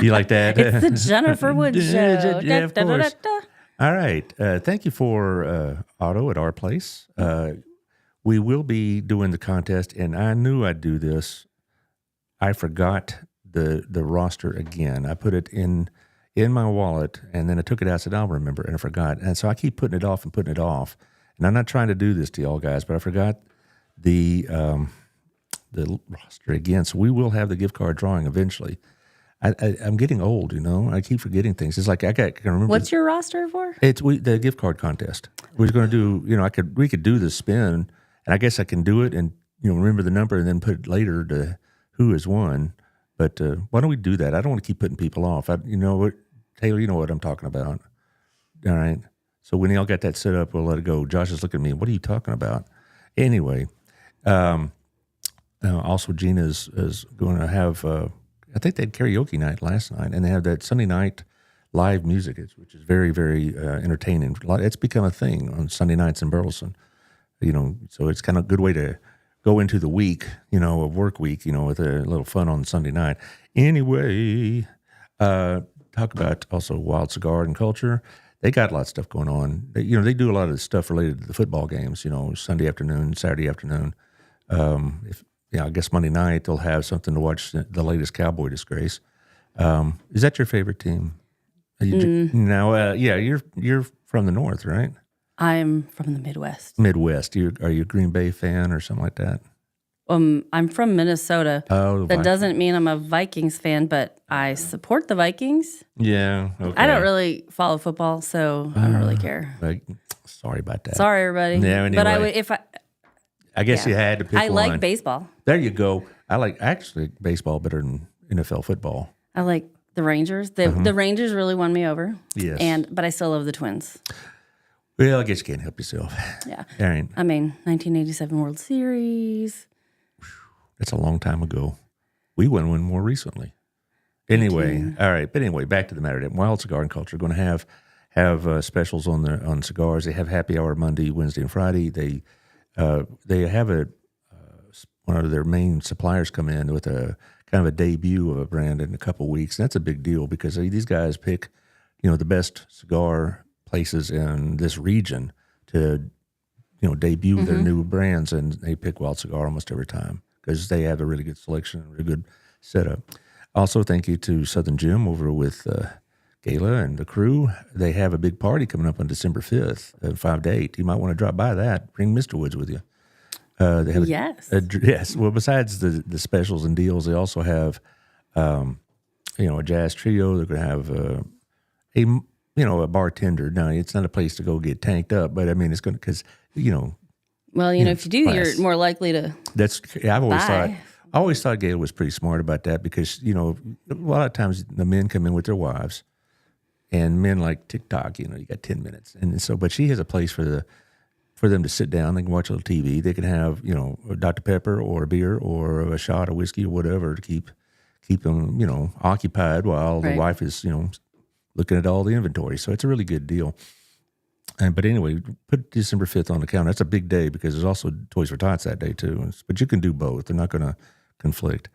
You like that? It's the Jennifer Wood Show. Yeah, of Da, da, da, course. da. All right. Thank you for Otto at our place. We will be doing the contest, and I knew I'd do this. I forgot the roster again. I put it in my wallet, and then I took it out and said, I'll remember, and I forgot. And so I keep putting it off. And I'm not trying to do this to y'all guys, but I forgot the roster again. So we will have the gift card drawing eventually. I'm getting old, I keep forgetting things. It's like I can remember. What's your roster for? It's the gift card contest. We're going to do, we could do the spin, and I guess I can do it and remember the number and then put it later to who has won. But why don't we do that? I don't want to keep putting people off. What, Taylor, you know what I'm talking about. All right. So when y'all got that set up, we'll let it go. Josh is looking at me. What are you talking about? Anyway, also Gina is going to have. I think they had karaoke night last night, and they have that Sunday night live music, which is very, very entertaining. It's become a thing on Sunday nights in Burleson, so it's kind of a good way to go into the week, a work week, with a little fun on Sunday night. Anyway, talk about also Wild Cigar and Culture. They got a lot of stuff going on. They do a lot of stuff related to the football games, Sunday afternoon, Saturday afternoon. I guess Monday night they'll have something to watch, the latest Cowboy disgrace. Is that your favorite team? Now, you're from the North, right? I'm from the Midwest. Midwest. Are you a Green Bay fan or something like that? I'm from Minnesota. Oh, that doesn't mean I'm a Vikings fan, but I support the Vikings. Yeah, okay. I don't really follow football, so I don't really care. Sorry about that. Sorry, everybody. Yeah, anyway. But I guess you had to pick one. I like baseball. There you go. I like actually baseball better than NFL football. I like the Rangers. The Rangers really won me over. Yes. But I still love the Twins. Well, I guess you can't help yourself. Yeah. All right. 1987 World Series. That's a long time ago. We won one more recently. Anyway, all right. But anyway, back to the matter. Wild Cigar and Culture are going to have specials on cigars. They have happy hour Monday, Wednesday, and Friday. They have one of their main suppliers come in with a kind of a debut of a brand in a couple of weeks. And that's a big deal because these guys pick, the best cigar places in this region to, debut their new brands, and they pick Wild Cigar almost every time because they have a really good selection and a really good setup. Also, thank you to Southern Jim over with Gala and the crew. They have a big party coming up on December 5th, 5 to 8. You might want to drop by that. Bring Mr. Woods with you. They have yes. Well, besides the specials and deals, they also have, a jazz trio. They're going to have a bartender. Now, it's not a place to go get tanked up, but it's going to, because, Well, if you do, you're more likely to. I always thought Gail was pretty smart about that because, a lot of times the men come in with their wives and men like TikTok, you got 10 minutes. And so, but she has a place for them to sit down. They can watch a little TV. They can have, a Dr. Pepper or a beer or a shot of whiskey or whatever to keep them, occupied while the wife is, looking at all the inventory. So it's a really good deal. But anyway, put December 5th on the calendar. That's a big day because there's also Toys for Tots that day too. But you can do both. They're not going to conflict.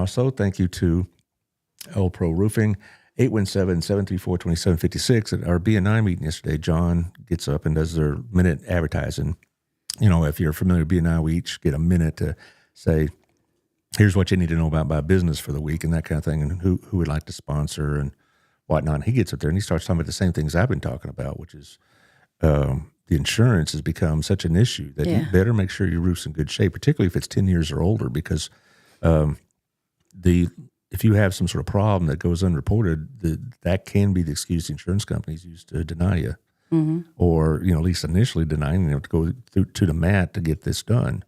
So thank you to L Pro Roofing, 817-734-2756. At our BNI meeting yesterday, John gets up and does their minute advertising. If you're familiar with BNI, we each get a minute to say, here's what you need to know about my business for the week and that kind of thing, and who would like to sponsor and whatnot. He gets up there and he starts talking about the same things I've been talking about, which is the insurance has become such an issue that you better make sure your roof's in good shape, particularly if it's 10 years or older, because if you have some sort of problem that goes unreported, that can be the excuse the insurance companies use to deny you, or at least initially denying to go through to the mat to get this done.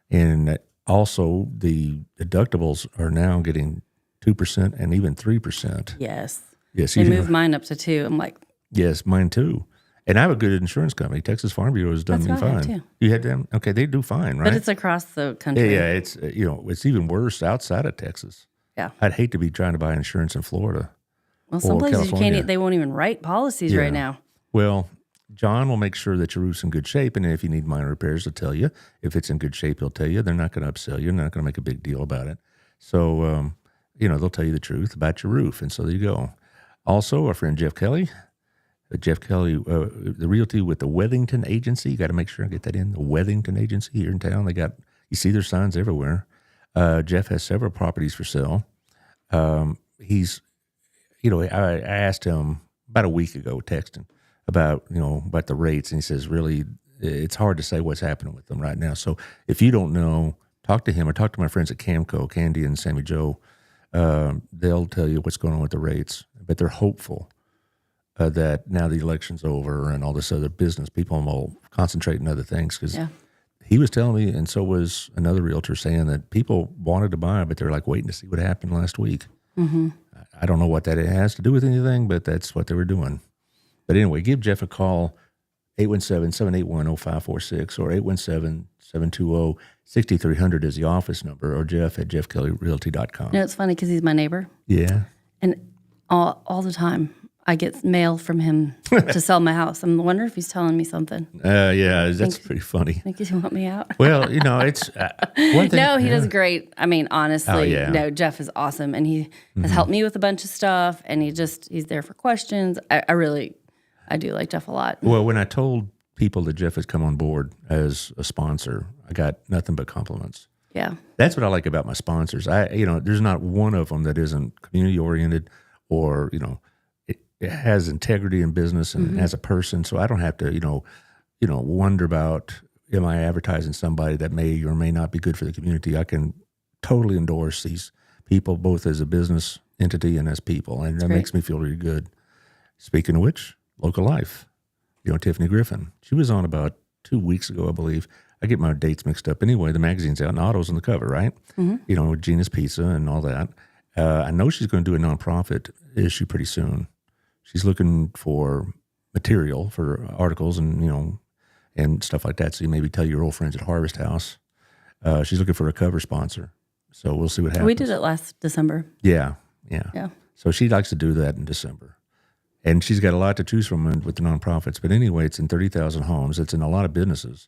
And also, the deductibles are now getting 2% and even 3%. Yes. Yes, they moved mine up to 2. I'm like, yes, mine too. And I have a good insurance company. Texas Farm Bureau has done me fine. Too. You had them? Okay, they do fine, right? But it's across the country. Yeah, it's it's even worse outside of Texas. Yeah, I'd hate to be trying to buy insurance in Florida. Well, some places you can't. They won't even write policies right now. Well, John will make sure that your roof's in good shape, and if you need minor repairs, he'll tell you. If it's in good shape, he'll tell you. They're not going to upsell you. They're not going to make a big deal about it. So they'll tell you the truth about your roof. And so there you go. Also, our friend Jeff Kelly, the realty with the Wethington Agency. You got to make sure I get that in. The Wethington Agency here in town. You see their signs everywhere. Jeff has several properties for sale. He's, I asked him about a week ago, texting about the rates, and he says, really, it's hard to say what's happening with them right now. So if you don't know, talk to him or talk to my friends at Camco, Candy and Sammy Joe. They'll tell you what's going on with the rates, but they're hopeful that now the election's over and all this other business, people will concentrate on other things. Because he was telling me, and so was another realtor, saying that people wanted to buy, but they're like waiting to see what happened last week. Mm-hmm. I don't know what that has to do with anything, but that's what they were doing. But anyway, give Jeff a call, 817-781-0546 or 817-720-6300 is the office number, or Jeff at jeffkellyrealty.com. It's funny because he's my neighbor. Yeah. And all the time, I get mail from him to sell my house. I'm wondering if he's telling me something. Yeah, that's pretty funny. Think you want me out? Well, it's one thing. No, he does great. I mean, honestly, Oh, Jeff is awesome. And he has helped me with a bunch of stuff. And he's there for questions. I do like Jeff a lot. Well, when I told people that Jeff has come on board as a sponsor, I got nothing but compliments. Yeah. That's what I like about my sponsors. There's not one of them that isn't community oriented or, it has integrity in business and as a person. So I don't have to, wonder about, am I advertising somebody that may or may not be good for the community? I can totally endorse these people, both as a business entity and as people. And that makes me feel really good. Speaking of which, Local Life, Tiffany Griffin. She was on about 2 weeks ago, I believe. I get my dates mixed up. Anyway, the magazine's out and Otto's on the cover, right? Mm-hmm. With Gina's Pizza and all that. I know she's going to do a nonprofit issue pretty soon. She's looking for material for articles and, and stuff like that. So you maybe tell your old friends at Harvest House. She's looking for a cover sponsor. So we'll see what happens. We did it last December. Yeah. So she likes to do that in December. And she's got a lot to choose from with the nonprofits. But anyway, it's in 30,000 homes. It's in a lot of businesses.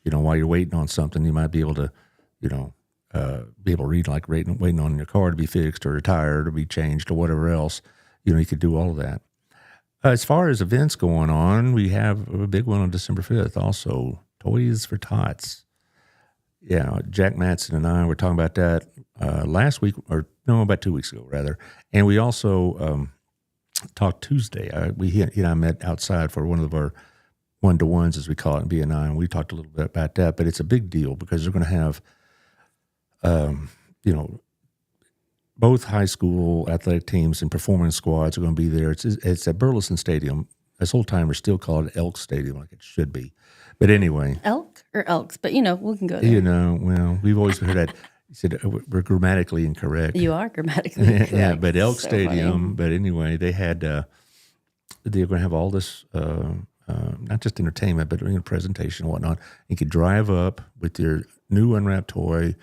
While you're waiting on something, you might be able to, be able to read, like waiting on your car to be fixed or retired or be changed or whatever else. You could do all of that. As far as events going on, we have a big one on December 5th also, Toys for Tots. Yeah, Jack Matson and I were talking about that last week, about 2 weeks ago, rather. And we also talked Tuesday. He and I met outside for one of our one-to-ones, as we call it in BNI, and we talked a little bit about that. But it's a big deal because they're going to have, both high school athletic teams and performance squads are going to be there. It's at Burleson Stadium. Us old-timers still call it Elk Stadium, like it should be. But anyway. Elk or Elks, but, we can go there. Well, we've always heard that. You said we're grammatically incorrect. You are grammatically incorrect. Yeah, but Elk So Stadium. funny. But anyway, they're going to have all this, not just entertainment, but presentation and whatnot. You could drive up with your new unwrapped toy.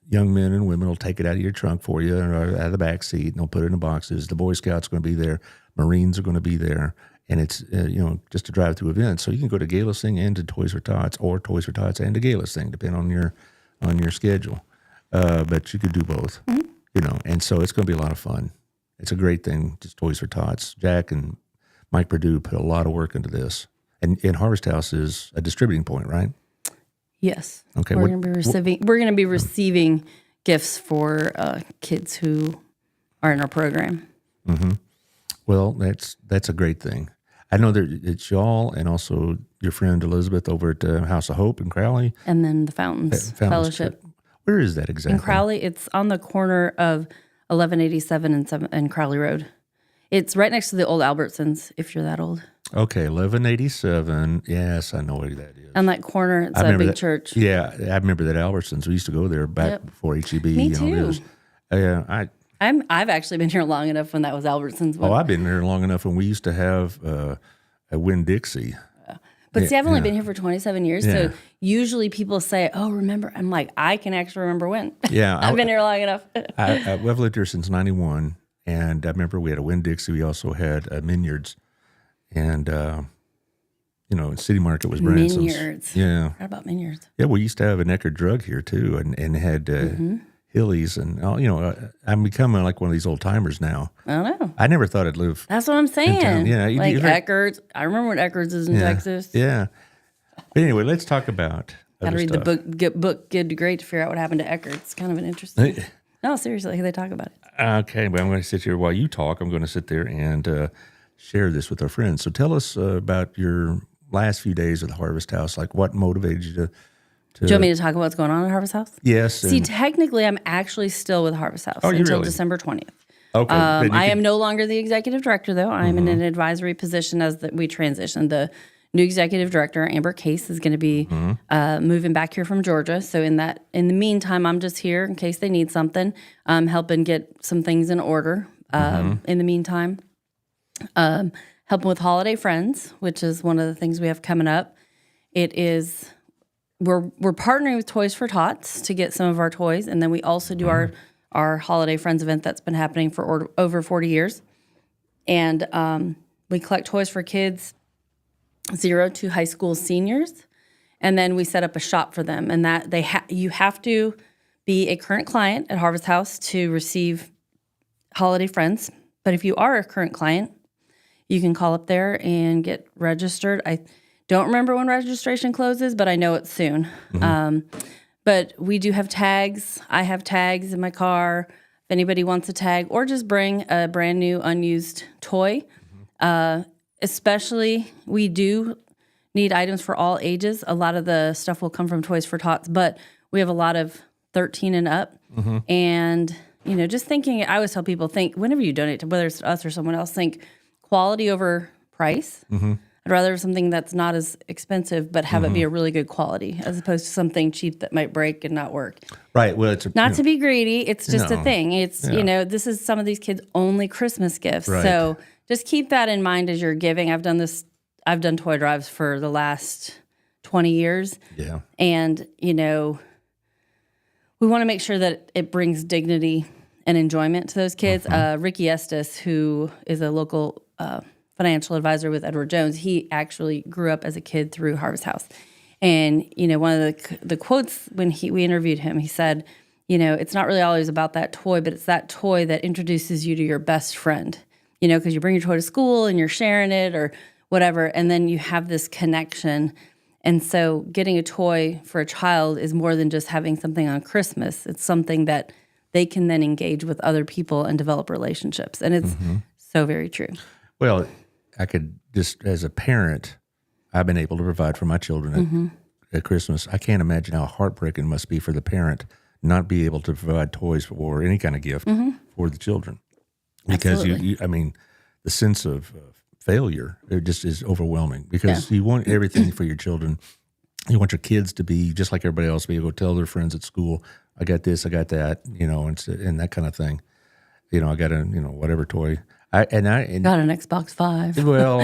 Young men and women will take it out of your trunk for you or out of the back seat, and they'll put it in boxes. The Boy Scouts are going to be there. Marines are going to be there. And it's, just a drive-through event. So you can go to Gala Sing and to Toys for Tots, or Toys for Tots and to Gala Sing, depending on your schedule. But you could do both, and so it's going to be a lot of fun. It's a great thing, just Toys for Tots. Jack and Mike Perdue put a lot of work into this. And Harvest House is a distributing point, right? Yes. Okay. We're going to be receiving gifts for kids who are in our program. Mm-hmm. Well, that's a great thing. I know that it's y'all and also your friend Elizabeth over at House of Hope in Crowley. And then the Fountains Fellowship. Where is that exactly? In Crowley. It's on the corner of 1187 and Crowley Road. It's right next to the old Albertsons, if you're that old. Okay, 1187. Yes, I know where that is. On that corner, it's a big church. Yeah, I remember that Albertsons. We used to go there back before HEB. Me too. I've actually been here long enough when that was Albertsons. I've been here long enough when we used to have a Winn-Dixie. But see, I've only been here for 27 years, so usually people say, "Oh, remember?" I'm like, I can actually remember when. Yeah, I've been here long enough. I've lived here since '91, and I remember we had a Winn-Dixie. We also had Minyards, and City Market was Branson's. Minyards. Yeah, I forgot about Minyards. Yeah, we used to have an Eckerd Drug here too, and had hillies, and I'm becoming like one of these old timers now. I don't know. I never thought I'd live. That's what I'm saying. Yeah, like Eckerd's. I remember when Eckerd's is in Texas. Yeah. But anyway, let's talk about. Got to read the book Good to Great to figure out what happened to Eckerd. It's kind of an interesting. No, seriously, they talk about it. Okay, well, I'm going to sit here while you talk. I'm going to sit there and share this with our friends. So tell us about your last few days at the Harvest House. Like, what motivated you to? Do you want me to talk about what's going on at Harvest House? Yes. See, technically, I'm actually still with Harvest House until really? December 20th. Okay. I am no longer the executive director, though. I'm in an advisory position as we transition. The new executive director, Amber Case, is going to be moving back here from Georgia. So in the meantime, I'm just here in case they need something, helping get some things in order. In the meantime, helping with Holiday Friends, which is one of the things we have coming up. We're partnering with Toys for Tots to get some of our toys, and then we also do our Holiday Friends event that's been happening for over 40 years. And we collect toys for kids 0 to high school seniors, and then we set up a shop for them. And that you have to be a current client at Harvest House to receive Holiday Friends. But if you are a current client, you can call up there and get registered. I don't remember when registration closes, but I know it's soon. But we do have tags. I have tags in my car. If anybody wants a tag, or just bring a brand new unused toy. Especially, we do need items for all ages. A lot of the stuff will come from Toys for Tots, but we have a lot of 13 and up. And, just thinking, I always tell people, whenever you donate to, whether it's us or someone else, think quality over price. I'd rather have something that's not as expensive, but have it be a really good quality, as opposed to something cheap that might break and not work. Right. Well, it's not to be greedy. It's just a thing. It's, this is some of these kids' only Christmas gifts. Right. So just keep that in mind as you're giving. I've done toy drives for the last 20 years. Yeah. And, we want to make sure that it brings dignity and enjoyment to those kids. Ricky Estes, who is a local financial advisor with Edward Jones, he actually grew up as a kid through Harvest House. And, one of the quotes when we interviewed him, he said, it's not really always about that toy, but it's that toy that introduces you to your best friend, because you bring your toy to school and you're sharing it or whatever, and then you have this connection. And so getting a toy for a child is more than just having something on Christmas. It's something that they can then engage with other people and develop relationships. And it's so very true. Well, I could just, as a parent, I've been able to provide for my children at Christmas. I can't imagine how heartbreaking it must be for the parent not be able to provide toys or any kind of gift for the children. Because the sense of failure, it just is overwhelming, because you want everything for your children. You want your kids to be just like everybody else, be able to tell their friends at school, I got this, I got that, and that kind of thing. I got a, whatever toy. Got an Xbox 5. Well,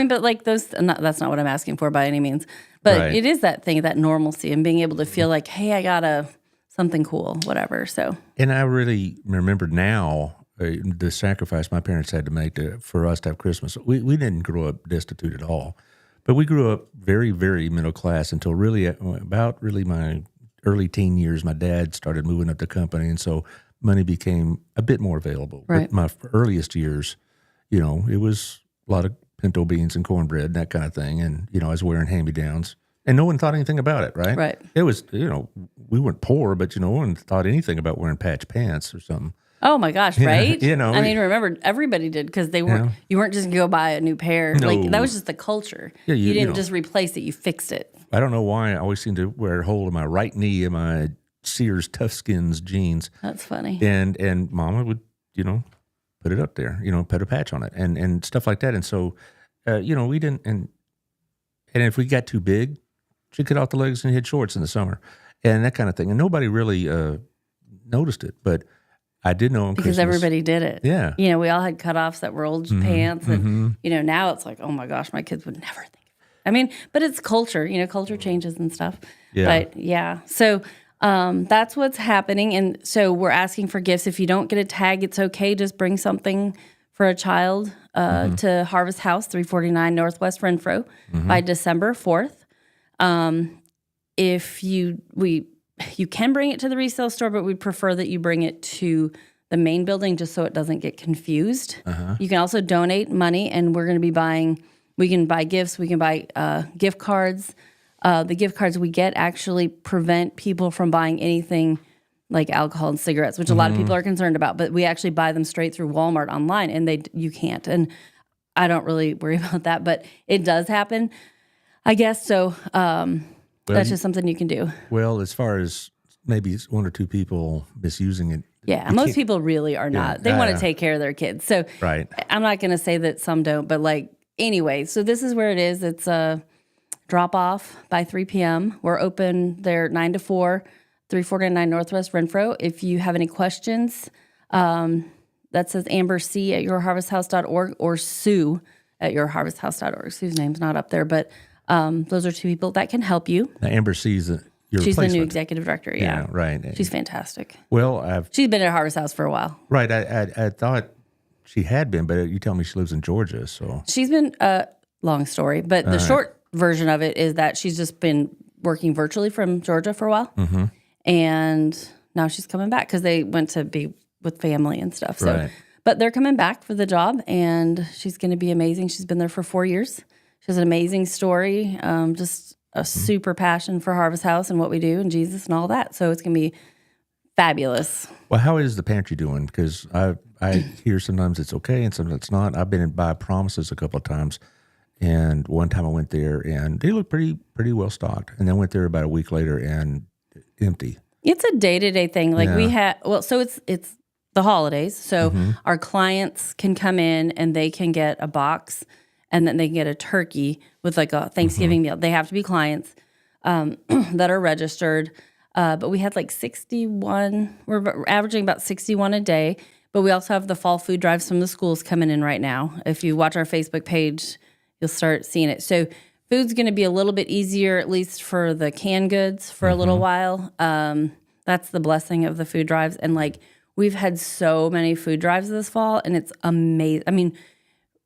but like those, that's not what I'm asking for by any means. But it is that thing, that normalcy, and being able to feel like, hey, I got something cool, whatever. So. And I really remember now the sacrifice my parents had to make for us to have Christmas. We didn't grow up destitute at all, but we grew up very, very middle class until about my early teen years. My dad started moving up the company, and so money became a bit more available. Right. But my earliest years, it was a lot of pinto beans and cornbread and that kind of thing. And, I was wearing hand-me-downs. And no one thought anything about it, right? Right. It was, we weren't poor, but, no one thought anything about wearing patch pants or something. Oh, my gosh, right? Remember, everybody did, because you weren't just going to go buy a new pair. No. Like, that was just the culture. Yeah, you didn't just replace it, you fixed it. I don't know why I always seem to wear a hole in my right knee in my Sears Tough Skins jeans. That's funny. And Mama would, put it up there, put a patch on it and stuff like that. And so, we didn't, and if we got too big, she'd cut off the legs and hit shorts in the summer and that kind of thing. And nobody really noticed it, but I did know because Christmas. Everybody did it. Yeah. We all had cutoffs that were old pants. And, now it's like, oh my gosh, my kids would never think. But it's culture, culture changes and stuff. Yeah. But yeah. So, that's what's happening. And so we're asking for gifts. If you don't get a tag, it's okay. Just bring something for a child to Harvest House, 349 Northwest Renfro by December 4th. you can bring it to the resale store, but we prefer that you bring it to the main building just so it doesn't get confused. You can also donate money, and we're going to be buying. We can buy gifts. We can buy gift cards. The gift cards we get actually prevent people from buying anything like alcohol and cigarettes, which a lot of people are concerned about. But we actually buy them straight through Walmart online, and you can't. And I don't really worry about that, but it does happen, I guess. So that's just something you can do. Well, as far as maybe one or two people misusing it. Yeah, most people really are not. They want to take care of their kids. So right. I'm not going to say that some don't, but anyway, so this is where it is. It's a drop off by 3 p.m. We're open there 9 to 4, 349 Northwest Renfro. If you have any questions, that says Amber C at yourharvesthouse.org or Sue at yourharvesthouse.org. Sue's name's not up there, but those are two people that can help you. Now, Amber C's She's the new executive director. Yeah, right. She's fantastic. Well, she's been at Harvest House for a while. Right. I thought she had been, but you tell me she lives in Georgia, so she's been. Long story, but the short version of it is that she's just been working virtually from Georgia for a while, and now she's coming back because they went to be with family and stuff. So, but they're coming back for the job, and she's going to be amazing. She's been there for 4 years. She has an amazing story. Just a super passion for Harvest House and what we do and Jesus and all that. So it's going to be fabulous. Well, how is the pantry doing? Because I hear sometimes it's okay and sometimes it's not. I've been in by Promises a couple of times, and one time I went there and they looked pretty well stocked. And then I went there about a week later and empty. It's a day-to-day thing. We had, so it's the holidays. So our clients can come in and they can get a box, and then they can get a turkey with a Thanksgiving meal. They have to be clients that are registered. But we had 61. We're averaging about 61 a day. But we also have the fall food drives from the schools coming in right now. If you watch our Facebook page, you'll start seeing it. So food's going to be a little bit easier, at least for the canned goods for a little while. That's the blessing of the food drives. And we've had so many food drives this fall, and it's amazing. I mean,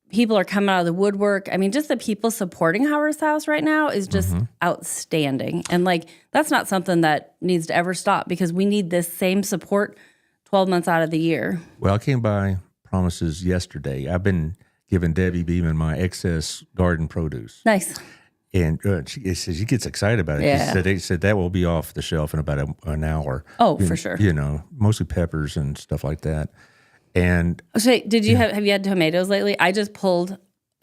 people are coming out of the woodwork. I mean, just the people supporting Harvest House right now is just outstanding. And that's not something that needs to ever stop because we need this same support 12 months out of the year. Well, I came by Promises yesterday. I've been giving Debbie Beeman my excess garden produce. Nice. And she gets excited about it. Yeah. She said that will be off the shelf in about an hour. Oh, for sure. Mostly peppers and stuff like that. And so did you have you had tomatoes lately? I just pulled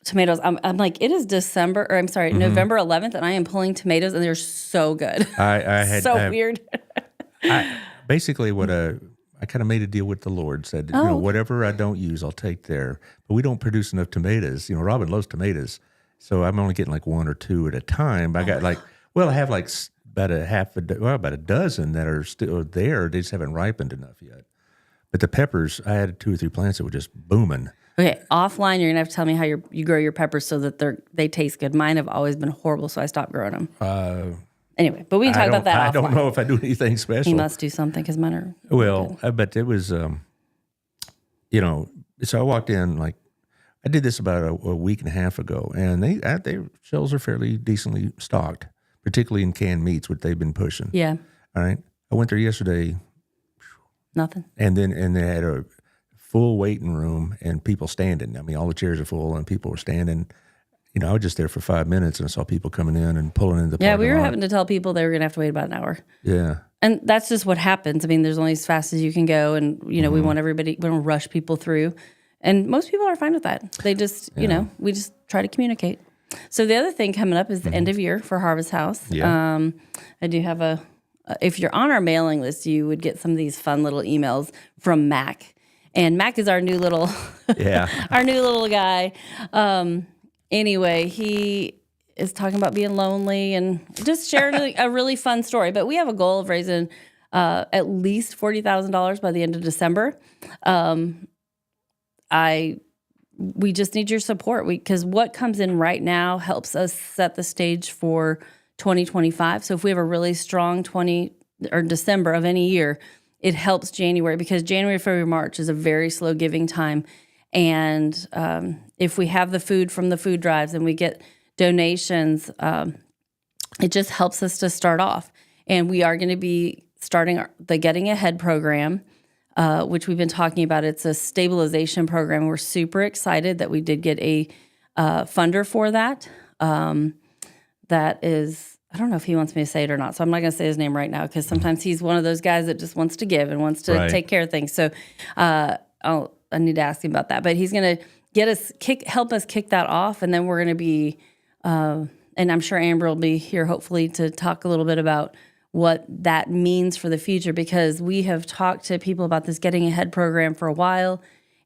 tomatoes. I'm it is November 11th, and I am pulling tomatoes, and they're so good. I had weird. Basically what I kind of made a deal with the Lord. Said whatever I don't use, I'll take there. But we don't produce enough tomatoes. Robin loves tomatoes, so I'm only getting one or two at a time. I got I have about a dozen that are still there. They just haven't ripened enough yet. But the peppers, I had 2 or 3 plants that were just booming. Okay, offline, you're gonna have to tell me how you grow your peppers so that they taste good. Mine have always been horrible, so I stopped growing them. Anyway, but we can talk about that. I don't know if I do anything special. You must do something because mine are but it was, so I walked in I did this about a week and a half ago, and their shelves are fairly decently stocked, particularly in canned meats, which they've been pushing. Yeah. All right. I went there yesterday. Nothing. And they had a full waiting room and people standing. I mean, all the chairs are full and people were standing. I was just there for 5 minutes and I saw people coming in and pulling into the parking we were lot. having to tell people they were going to have to wait about an hour. Yeah. And that's just what happens. I mean, there's only as fast as you can go, and we want we don't rush people through. And most people are fine with that. They just, we just try to communicate. So the other thing coming up is the end of year for Harvest House. Yeah. I do have if you're on our mailing list, you would get some of these fun little emails from Mac. And Mac is our new little our new little guy. Anyway, he is talking about being lonely and just sharing a really fun story. But we have a goal of raising at least $40,000 by the end of December. We just need your support because what comes in right now helps us set the stage for 2025. So if we have a really strong December of any year, it helps January because January, February, March is a very slow giving time. And if we have the food from the food drives and we get donations, it just helps us to start off. And we are going to be starting the Getting Ahead program, which we've been talking about. It's a stabilization program. We're super excited that we did get a funder for that. That is, I don't know if he wants me to say it or not, so I'm not going to say his name right now because sometimes he's one of those guys that just wants to give and wants to take care of things. So I need to ask him about that. But he's going to help us kick that off, and then we're going to be, and I'm sure Amber will be here hopefully to talk a little bit about what that means for the future, because we have talked to people about this Getting Ahead program for a while,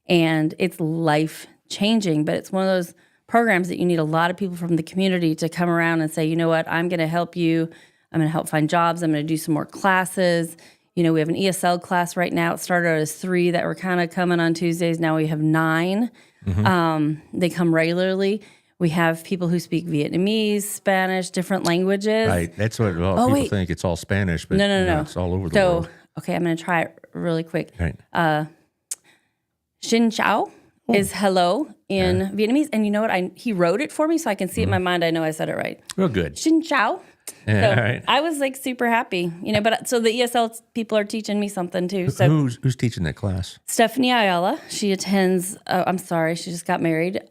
and it's life-changing, but it's one of those programs that you need a lot of people from the community to come around and say, you know what, I'm going to help you. I'm going to help find jobs. I'm going to do some more classes. We have an ESL class right now. It started out as 3 that were kind of coming on Tuesdays. Now we have 9. They come regularly. We have people who speak Vietnamese, Spanish, different languages. Right. That's what a lot of people think. It's all Spanish, but no. It's all over the world. Okay, I'm going to try it really quick. Right. Xin chào is hello in Vietnamese. And you know what? He wrote it for me so I can see it in my mind. I know I said it right. Real good. Xin chào. Yeah, So all right. I was like super happy, but so the ESL people are teaching me something too. So Who's teaching that class? Stephanie Ayala, she attends, I'm sorry, she just got married.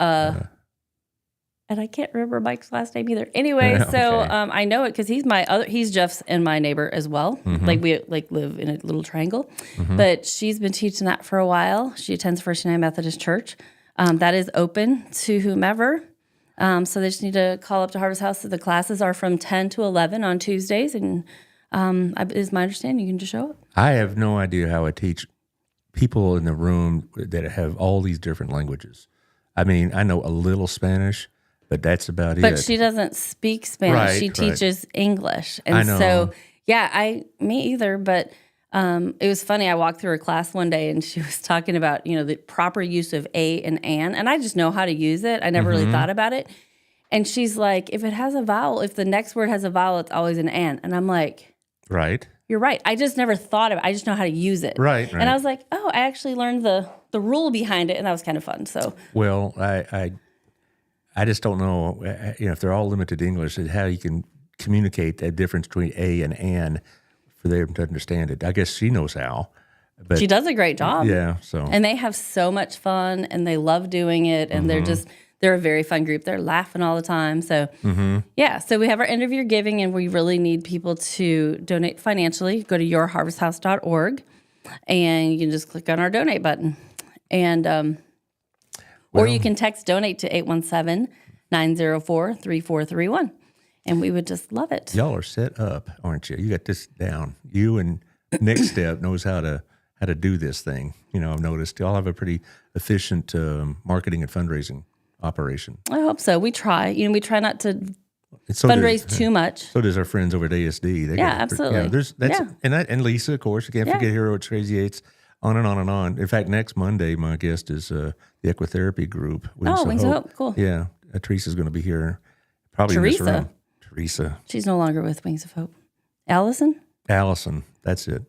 And I can't remember Mike's last name either. Anyway, so I know it because he's Jeff's and my neighbor as well. Like we live in a little triangle. But she's been teaching that for a while. She attends First United Methodist Church. That is open to whomever. So they just need to call up to Harvest House. So the classes are from 10 to 11 on Tuesdays. And is my understanding you can just show up. I have no idea how I teach people in the room that have all these different languages. I mean, I know a little Spanish, but that's about it. But she doesn't speak Spanish. Right, she teaches English. And I know. so, me either. But it was funny. I walked through her class one day and she was talking about, the proper use of a and an. And I just know how to use it. I never really thought about it. And she's like, if it has a vowel, if the next word has a vowel, it's always an an. And I'm like, right. You're right. I just never thought of it. I just know how to use it. Right. And I was like, oh, I actually learned the rule behind it. And that was kind of fun. So, well, I just don't know, if they're all limited to English, how you can communicate that difference between a and an for them to understand it. I guess she knows how. But she does a great job. Yeah. So. And they have so much fun and they love doing it. And they're a very fun group. They're laughing all the time. So, so we have our end of year giving and we really need people to donate financially. Go to yourharvesthouse.org and you can just click on our donate button. And, or you can text donate to 817-904-3431. And we would just love it. Y'all are set up, aren't you? You got this down. You and Next Step knows how to do this thing. I've noticed y'all have a pretty efficient marketing and fundraising operation. I hope so. We try. We try not to fundraise too much. So does our friends over at ASD. Absolutely. And Lisa, of course. You can't forget Heroics Crazy Eights. On and on and on. In fact, next Monday, my guest is the Equitherapy Group. Wings of Hope. Cool. Yeah. Teresa's going to be here. Probably in this room. Teresa. She's no longer with Wings of Hope. Allison, that's it.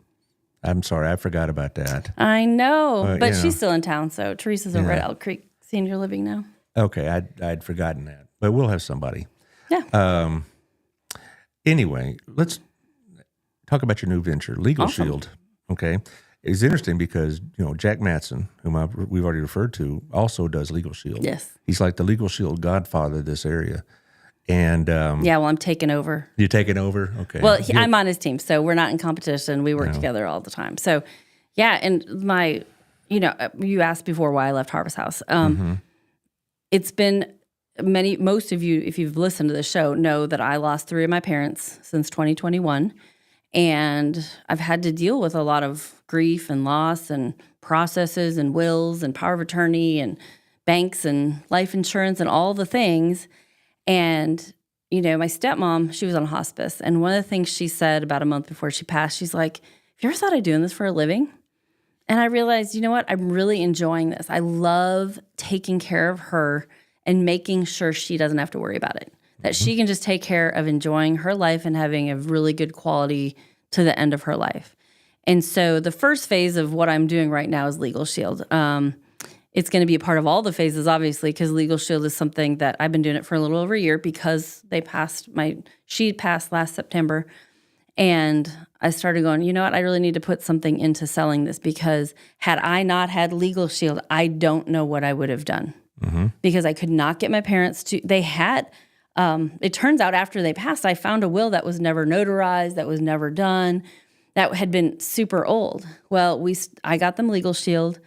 I'm sorry, I forgot about that. I know, but she's still in town, so Teresa's over at Elk Creek Senior Living now. Okay, I'd forgotten that, but we'll have somebody. Yeah. Anyway, let's talk about your new venture, Legal Shield. Okay, it's interesting because Jack Matson, whom we've already referred to, also does Legal Shield. Yes, he's like the Legal Shield godfather of this area. And I'm taking over. You're taking over? Okay. Well, I'm on his team, so we're not in competition. We work together all the time. So, and you asked before why I left Harvest House. It's been most of you, if you've listened to the show, know that I lost 3 of my parents since 2021. And I've had to deal with a lot of grief and loss and processes and wills and power of attorney and banks and life insurance and all the things. And, my stepmom, she was on hospice. And one of the things she said about a month before she passed, she's like, have you ever thought of doing this for a living? And I realized, you know what? I'm really enjoying this. I love taking care of her and making sure she doesn't have to worry about it. That she can just take care of enjoying her life and having a really good quality to the end of her life. And so the first phase of what I'm doing right now is Legal Shield. It's going to be a part of all the phases, obviously, because Legal Shield is something that I've been doing it for a little over a year because she passed last September. And I started going, you know what? I really need to put something into selling this, because had I not had Legal Shield, I don't know what I would have done, because I could not get my parents to, they had, it turns out after they passed, I found a will that was never notarized, that was never done, that had been super old. Well, I got them Legal Shield.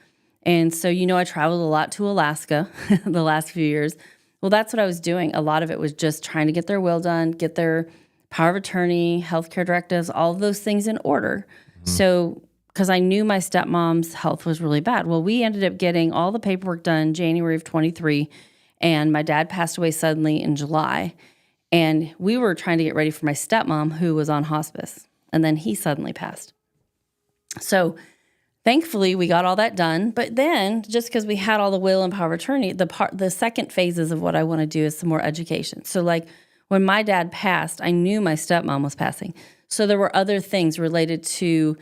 And so, I traveled a lot to Alaska the last few years. Well, that's what I was doing. A lot of it was just trying to get their will done, get their power of attorney, healthcare directives, all of those things in order. So, because I knew my stepmom's health was really bad. Well, we ended up getting all the paperwork done January of 23, and my dad passed away suddenly in July. And we were trying to get ready for my stepmom, who was on hospice, and then he suddenly passed. So, thankfully, we got all that done. But then, just because we had all the will and power of attorney, the second phases of what I want to do is some more education. So, like, when my dad passed, I knew my stepmom was passing. So there were other things related to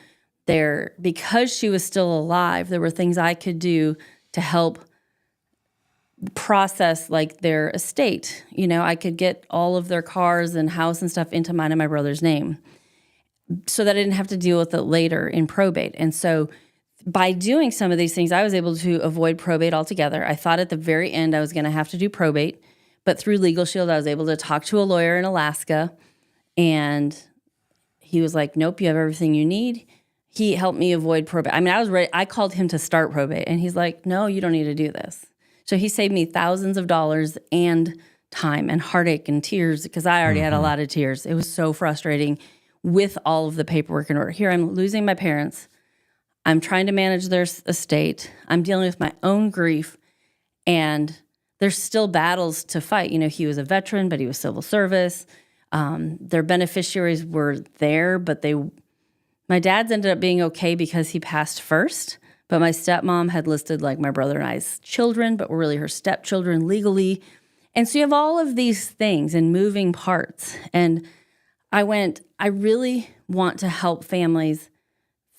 because she was still alive, there were things I could do to help process, like, their estate. I could get all of their cars and house and stuff into mine and my brother's name, so that I didn't have to deal with it later in probate. And so by doing some of these things, I was able to avoid probate altogether. I thought at the very end I was going to have to do probate. But through Legal Shield, I was able to talk to a lawyer in Alaska, and he was like, nope, you have everything you need. He helped me avoid probate. I mean, I was ready. I called him to start probate, and he's like, no, you don't need to do this. So he saved me thousands of dollars and time and heartache and tears, because I already had a lot of tears. It was so frustrating with all of the paperwork in order. Here, I'm losing my parents. I'm trying to manage their estate. I'm dealing with my own grief, and there's still battles to fight. He was a veteran, but he was civil service. Their beneficiaries were there, but my dad's ended up being okay because he passed first. But my stepmom had listed, like, my brother and I's children, but were really her stepchildren legally. And so you have all of these things and moving parts. And I really want to help families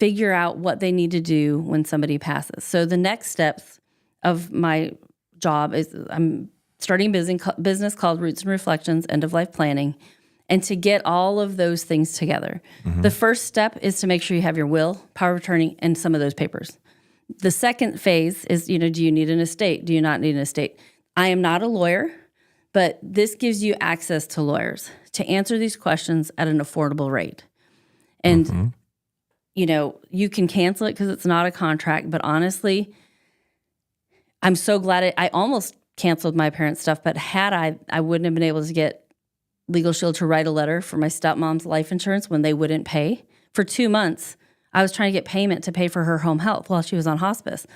figure out what they need to do when somebody passes. So the next steps of my job is I'm starting a business called Roots and Reflections, End of Life Planning, and to get all of those things together. The first step is to make sure you have your will, power of attorney, and some of those papers. The second phase is, do you need an estate? Do you not need an estate? I am not a lawyer, but this gives you access to lawyers to answer these questions at an affordable rate. And, you can cancel it because it's not a contract, but honestly, I'm so glad I almost canceled my parents' stuff, but had I wouldn't have been able to get Legal Shield to write a letter for my stepmom's life insurance when they wouldn't pay. For 2 months, I was trying to get payment to pay for her home health while she was on hospice.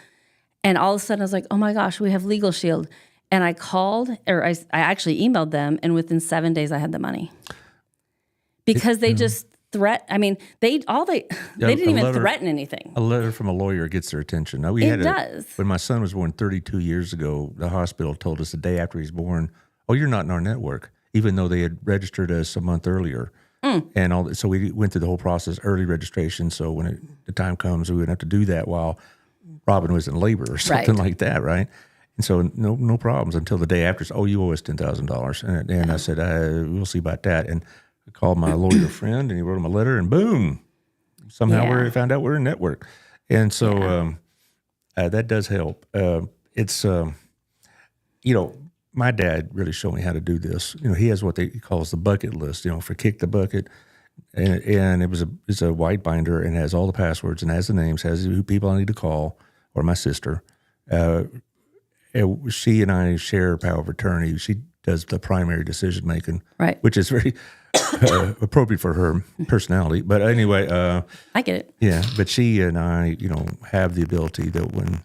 And all of a sudden, I was like, oh my gosh, we have Legal Shield. And I called, or I actually emailed them, and within 7 days, I had the money. Because they just they didn't even threaten anything. A letter from a lawyer gets their attention. Now, It does. When my son was born 32 years ago, the hospital told us the day after he was born, oh, you're not in our network, even though they had registered us a month earlier. And so we went through the whole process, early registration, so when the time comes, we wouldn't have to do that while Robin was in labor or something like that, right? And so no problems until the day after. Oh, you owe us $10,000. And I said, we'll see about that. And I called my lawyer friend, and he wrote him a letter, and boom, somehow we found out we're in network. And so that does help. It's, my dad really showed me how to do this. He has what he calls the bucket list, for kick the bucket. And it's a white binder, and has all the passwords and has the names, has who people I need to call, or my sister. She and I share power of attorney. She does the primary decision making, right? Which is very appropriate for her personality. But anyway, I get it. Yeah, but she and I, have the ability that when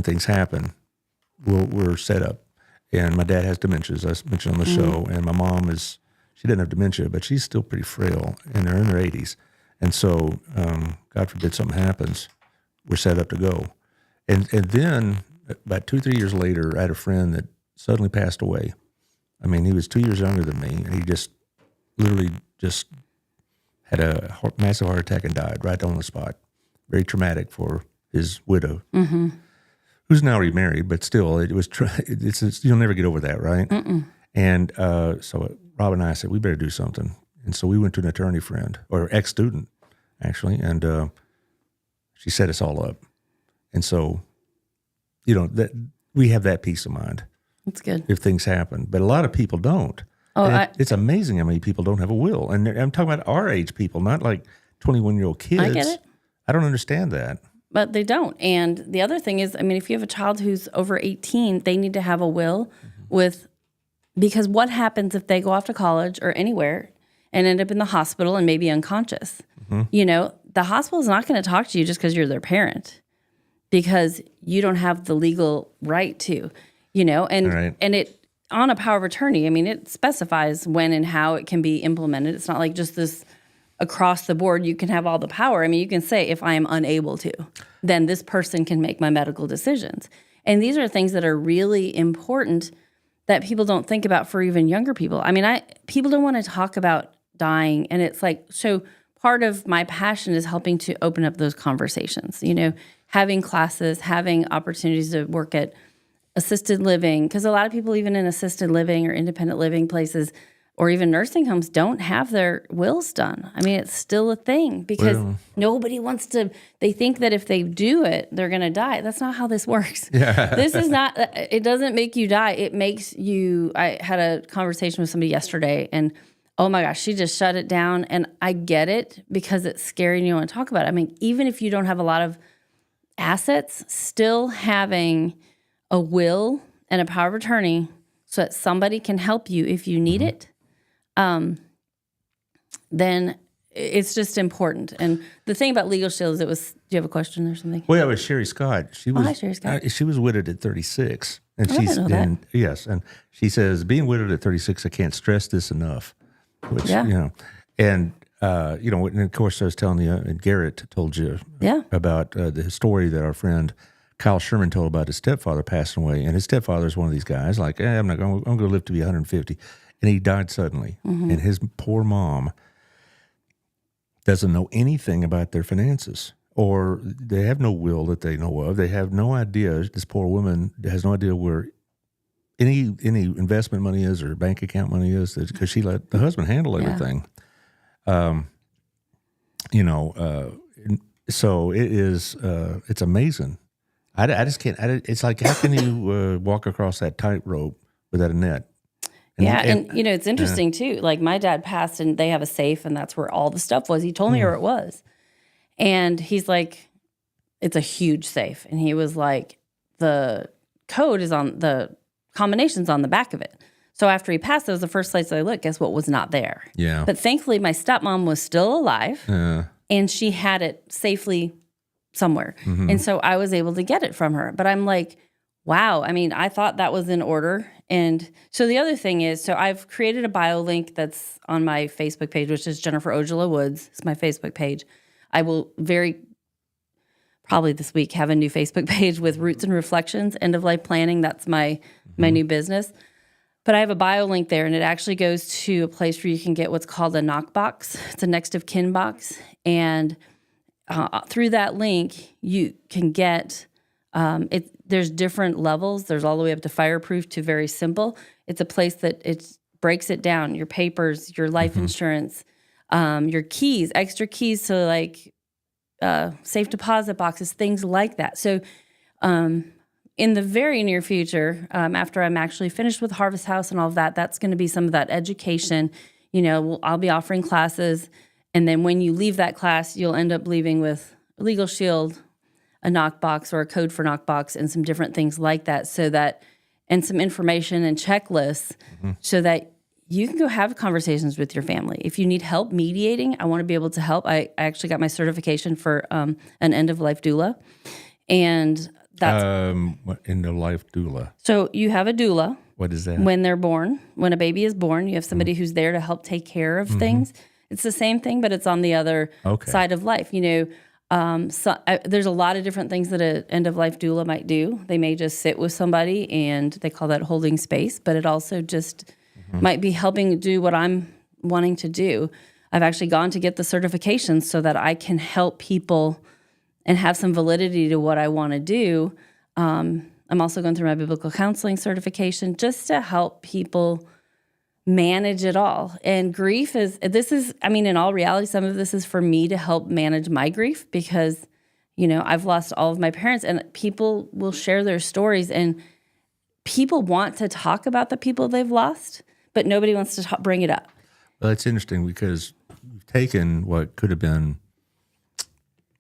things happen, we're set up. And my dad has dementia, as I mentioned on the show, and my mom she didn't have dementia, but she's still pretty frail, and they're in their 80s. And so, God forbid something happens, we're set up to go. And then about 2-3 years later, I had a friend that suddenly passed away. I mean, he was 2 years younger than me, and he just literally had a massive heart attack and died right on the spot. Very traumatic for his widow, who's now remarried, but still, it was. You'll never get over that, right? And so Rob and I said, we better do something. And so we went to an attorney friend, or ex-student, actually, and she set us all up. And so, that we have that peace of mind. That's good. If things happen. But a lot of people don't. Oh, it's amazing how many people don't have a will. And I'm talking about our age people, not like 21-year-old kids. I get it. I don't understand that. But they don't. And the other thing is, if you have a child who's over 18, they need to have a will because what happens if they go off to college or anywhere and end up in the hospital and maybe unconscious? The hospital is not going to talk to you just because you're their parent, because you don't have the legal right to, and it on a power of attorney, it specifies when and how it can be implemented. It's not like just this across the board, you can have all the power. You can say, if I am unable to, then this person can make my medical decisions. And these are things that are really important that people don't think about for even younger people. People don't want to talk about dying. And it's like, so part of my passion is helping to open up those conversations, having classes, having opportunities to work at assisted living. Because a lot of people, even in assisted living or independent living places, or even nursing homes, don't have their wills done. It's still a thing because nobody wants to. They think that if they do it, they're going to die. That's not how this works. Yeah. This is not. It doesn't make you die. It makes you. I had a conversation with somebody yesterday, and oh my gosh, she just shut it down. And I get it because it's scary and you don't want to talk about it. Even if you don't have a lot of assets, still having a will and a power of attorney so that somebody can help you if you need it. Then it's just important. And the thing about Legal Shield is do you have a question or something? Well, yeah, it was Sherry Scott. Hi, Sherry Scott. She was widowed at 36. And I didn't know that. Yes. And she says, being widowed at 36, I can't stress this enough. Which, and of course I was telling you, and Garrett told you about the story that our friend Kyle Sherman told about his stepfather passing away. And his stepfather is one of these guys like, I'm going to live to be 150. And he died suddenly. Mm-hmm. And his poor mom doesn't know anything about their finances, or they have no will that they know of. They have no idea. This poor woman has no idea where any investment money is or bank account money is, because she let the husband handle everything. So it is. It's amazing. I just can't. It's like, how can you walk across that tightrope without a net? And it's interesting too. Like my dad passed, and they have a safe, and that's where all the stuff was. He told me where it was, and he's like, "It's a huge safe," and he was like, "The code is on the combinations on the back of it." So after he passed, that was the first place I looked. Guess what was not there? Yeah. But thankfully, my stepmom was still alive, and she had it safely somewhere, and so I was able to get it from her. But I'm like, wow. I thought that was in order. And so the other thing is, I've created a bio link that's on my Facebook page, which is Jennifer Ojala Woods. It's my Facebook page. I will probably this week have a new Facebook page with Roots and Reflections, End of Life Planning. That's my new business. But I have a bio link there, and it actually goes to a place where you can get what's called a knock box. It's a next of kin box. And through that link, you can get there's different levels. There's all the way up to fireproof to very simple. It's a place that it breaks it down. Your papers, your life insurance, your keys, extra keys to like safe deposit boxes, things like that. So in the very near future, after I'm actually finished with Harvest House and all of that, that's going to be some of that education. I'll be offering classes. And then when you leave that class, you'll end up leaving with a Legal Shield, a knockbox or a code for knockbox, and some different things like that, and some information and checklists so that you can go have conversations with your family. If you need help mediating, I want to be able to help. I actually got my certification for an end-of-life doula. And that's... end-of-life doula? So you have a doula. What is that? When they're born, when a baby is born, you have somebody who's there to help take care of things. It's the same thing, but it's on the other side of life. There's a lot of different things that an end-of-life doula might do. They may just sit with somebody, and they call that holding space, but it also just might be helping do what I'm wanting to do. I've actually gone to get the certifications so that I can help people and have some validity to what I want to do. I'm also going through my biblical counseling certification just to help people manage it all. And grief in all reality, some of this is for me to help manage my grief because, I've lost all of my parents, and people will share their stories, and people want to talk about the people they've lost, but nobody wants to bring it up. Well, it's interesting because you've taken what could have been,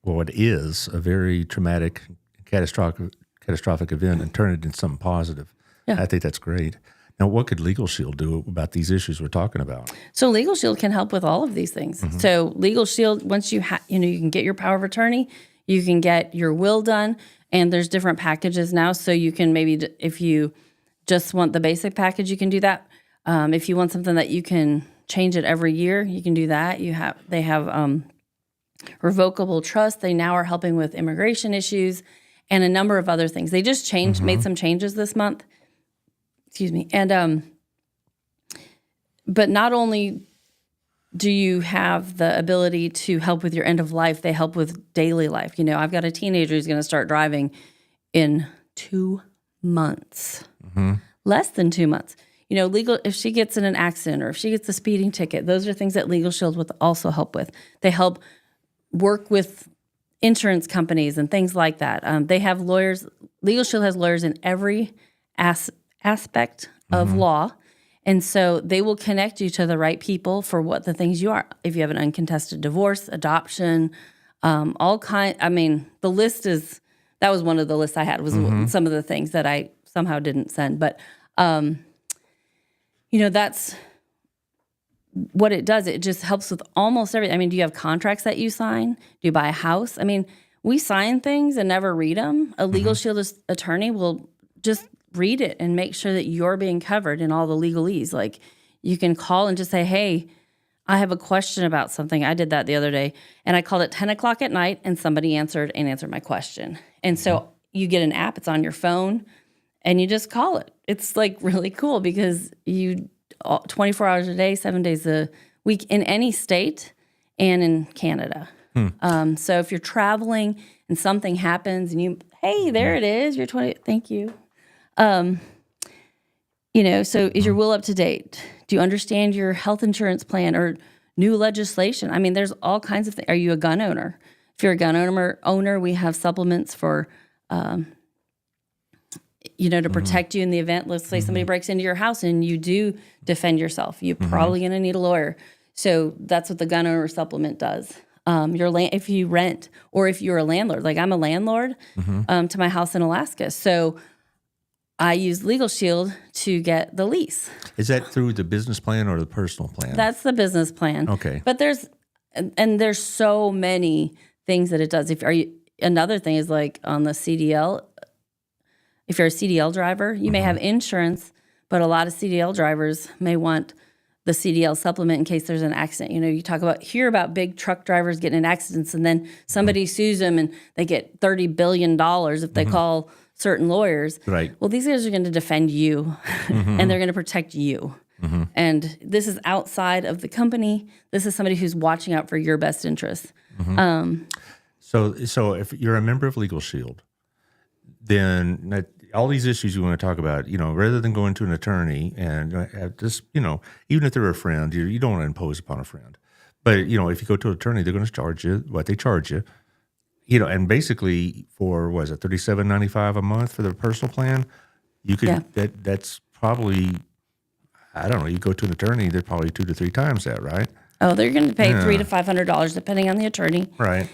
what is a very traumatic, catastrophic event and turn it into something positive. Yeah. I think that's great. Now, what could Legal Shield do about these issues we're talking about? So Legal Shield can help with all of these things. Mm-hmm. So Legal Shield, once you you can get your power of attorney, you can get your will done, and there's different packages now. So you can maybe, if you just want the basic package, you can do that. If you want something that you can change it every year, you can do that. They have revocable trust. They now are helping with immigration issues and a number of other things. They just made some changes this month. Excuse me. And but not only do you have the ability to help with your end of life, they help with daily life. I've got a teenager who's going to start driving in 2 months, less than 2 months. If she gets in an accident or if she gets a speeding ticket, those are things that Legal Shield would also help with. They help work with insurance companies and things like that. They have lawyers. Legal Shield has lawyers in every aspect of law. And so they will connect you to the right people for what the things you are. If you have an uncontested divorce, adoption, the list that was one of the lists I had was some of the things that I somehow didn't send. But, that's what it does. It just helps with almost everything. Do you have contracts that you sign? Do you buy a house? We sign things and never read them. A Legal Shield attorney will just read it and make sure that you're being covered in all the legalese. Like, you can call and just say, hey, I have a question about something. I did that the other day, and I called at 10 o'clock at night, and somebody answered my question. And so you get an app, it's on your phone, and you just call it. It's like really cool because 24 hours a day, 7 days a week in any state and in Canada. So if you're traveling and something happens and hey, there it is, you're 20, thank you. So is your will up to date? Do you understand your health insurance plan or new legislation? There's all kinds of things. Are you a gun owner? If you're a gun owner, we have supplements for, to protect you in the event. Let's say somebody breaks into your house and you do defend yourself. You're probably going to need a lawyer. So that's what the gun owner supplement does. If you rent or if you're a landlord, like I'm a landlord to my house in Alaska. So I use Legal Shield to get the lease. Is that through the business plan or the personal plan? That's the business plan. Okay. But there's so many things that it does. Another thing is like on the CDL, if you're a CDL driver, you may have insurance, but a lot of CDL drivers may want the CDL supplement in case there's an accident. You hear about big truck drivers getting in accidents, and then somebody sues them and they get $30 billion if they call certain lawyers. Right. Well, these guys are going to defend you and they're going to protect you. And this is outside of the company. This is somebody who's watching out for your best interests. So if you're a member of Legal Shield, then all these issues you want to talk about, rather than going to an attorney and just, even if they're a friend, you don't want to impose upon a friend. But, if you go to an attorney, they're going to charge you what they charge you. And basically for, what is it, $37.95 a month for the personal plan, you could, that's probably, I don't know, you go to an attorney, they're probably 2 to 3 times that, right? Oh, they're going to pay $300 to $500 depending on the attorney. Right.